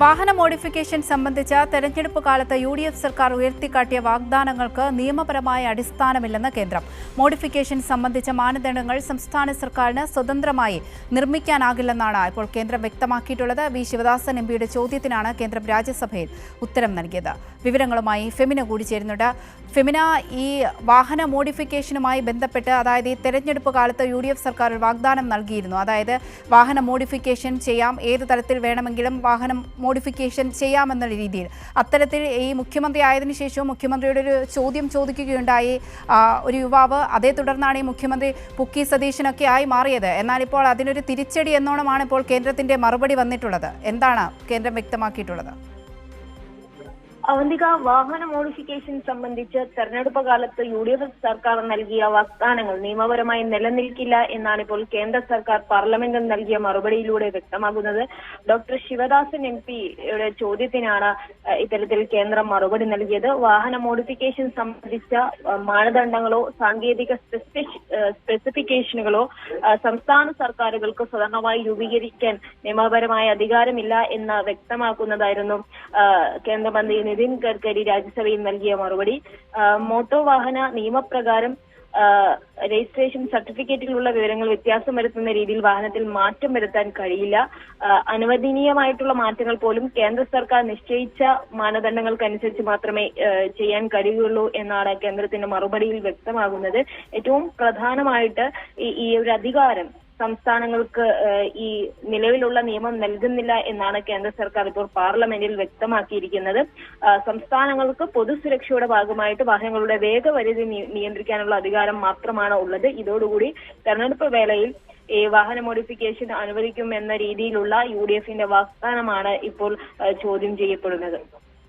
വാഹന മോഡിഫിക്കേഷൻ സംബന്ധിച്ച തെരഞ്ഞെടുപ്പ് കാലത്ത് UDF സർക്കാർ ഉയർത്തിക്കാട്ടിയ വാഗ്ദാനങ്ങൾക്ക് നിയമപരമായ അടിസ്ഥാനമില്ലെന്ന് കേന്ദ്രം. മോഡിഫിക്കേഷൻ സംബന്ധിച്ച മാനദണ്ഡങ്ങൾ സംസ്ഥാന സർക്കാരിന് സ്വതന്ത്രമായി നിർമ്മിക്കാനാകില്ലെന്നാണ് ഇപ്പോൾ കേന്ദ്രം വ്യക്തമാക്കിയിട്ടുള്ളത്. വി ശിവദാസൻ MPയുടെ ചോദ്യത്തിനാണ് കേന്ദ്രം രാജ്യസഭയിൽ ഉത്തരം നൽകിയത്. വിവരങ്ങളുമായി ഫെമിന കൂടി ചേരുന്നുണ്ട്. ഫെമിന, ഈ വാഹന മോഡിഫിക്കേഷനുമായി ബന്ധപ്പെട്ട് അതായത് ഈ തെരഞ്ഞെടുപ്പ് കാലത്ത് UDF സർക്കാർ ഒരു വാഗ്ദാനം നൽകിയിരുന്നു. അതായത് വാഹന മോഡിഫിക്കേഷൻ ചെയ്യാം, ഏത് തരത്തിൽ വേണമെങ്കിലും വാഹനം മോഡിഫിക്കേഷൻ ചെയ്യാമെന്ന രീതിയിൽ. അത്തരത്തിൽ ഈ മുഖ്യമന്ത്രി ആയതിനു ശേഷവും മുഖ്യമന്ത്രിയുടെ ഒരു ചോദ്യം ചോദിക്കുകയുണ്ടായി ഒരു യുവാവ്. അതേ തുടർന്നാണ് ഈ മുഖ്യമന്ത്രി പുക്കി സതീശനൊക്കെ ആയി മാറിയത്. എന്നാൽ ഇപ്പോൾ അതിനൊരു തിരിച്ചടി എന്നോണമാണ് ഇപ്പോൾ കേന്ദ്രത്തിന്റെ മറുപടി വന്നിട്ടുള്ളത്. എന്താണ് കേന്ദ്രം വ്യക്തമാക്കിയിട്ടുള്ളത്? അവന്തിക, വാഹന മോഡിഫിക്കേഷൻ സംബന്ധിച്ച് തെരഞ്ഞെടുപ്പ് കാലത്ത് UDF സർക്കാർ നൽകിയ വാഗ്ദാനങ്ങൾ നിയമപരമായി നിലനിൽക്കില്ല എന്നാണ് ഇപ്പോൾ കേന്ദ്ര സർക്കാർ പാർലമെന്റിൽ നൽകിയ മറുപടിയിലൂടെ വ്യക്തമാകുന്നത്. ഡോക്ടർ ശിവദാസൻ MPയുടെ ചോദ്യത്തിനാണ് ഇത്തരത്തിൽ കേന്ദ്രം മറുപടി നൽകിയത്. വാഹന മോഡിഫിക്കേഷൻ സംബന്ധിച്ച മാനദണ്ഡങ്ങളോ സാങ്കേതിക സ്പെസിഫിക്കേഷനുകളോ സംസ്ഥാന സർക്കാരുകൾക്ക് സ്വതന്ത്രമായി രൂപീകരിക്കാൻ നിയമപരമായ അധികാരമില്ല എന്ന് വ്യക്തമാക്കുന്നതായിരുന്നു കേന്ദ്രമന്ത്രി നിതിൻ ഗഡ്കരി രാജ്യസഭയിൽ നൽകിയ മറുപടി. മോട്ടോർ വാഹന നിയമപ്രകാരം രജിസ്ട്രേഷൻ സർട്ടിഫിക്കറ്റിലുള്ള വിവരങ്ങൾ വ്യത്യാസം വരുത്തുന്ന രീതിയിൽ വാഹനത്തിൽ മാറ്റം വരുത്താൻ കഴിയില്ല. അനുവദനീയമായിട്ടുള്ള മാറ്റങ്ങൾ പോലും കേന്ദ്ര സർക്കാർ നിശ്ചയിച്ച മാനദണ്ഡങ്ങൾക്കനുസരിച്ച് മാത്രമേ ചെയ്യാൻ കഴിയുകയുള്ളൂ എന്നാണ് കേന്ദ്രത്തിന്റെ മറുപടിയിൽ വ്യക്തമാകുന്നത്. ഏറ്റവും പ്രധാനമായിട്ട് ഈ ഒരു അധികാരം സംസ്ഥാനങ്ങൾക്ക് ഈ നിലവിലുള്ള നിയമം നൽകുന്നില്ല എന്നാണ് കേന്ദ്ര സർക്കാർ ഇപ്പോൾ പാർലമെന്റിൽ വ്യക്തമാക്കിയിരിക്കുന്നത്. സംസ്ഥാനങ്ങൾക്ക് പൊതുസുരക്ഷയുടെ ഭാഗമായിട്ട് വാഹനങ്ങളുടെ വേഗപരിധി നിയന്ത്രിക്കാനുള്ള അധികാരം മാത്രമാണ് ഉള്ളത്. ഇതോടുകൂടി തെരഞ്ഞെടുപ്പ് വേളയിൽ ഈ വാഹന മോഡിഫിക്കേഷൻ അനുവദിക്കുമെന്ന രീതിയിലുള്ള UDFന്റെ വാഗ്ദാനമാണ് ഇപ്പോൾ ചോദ്യം ചെയ്യപ്പെടുന്നത്.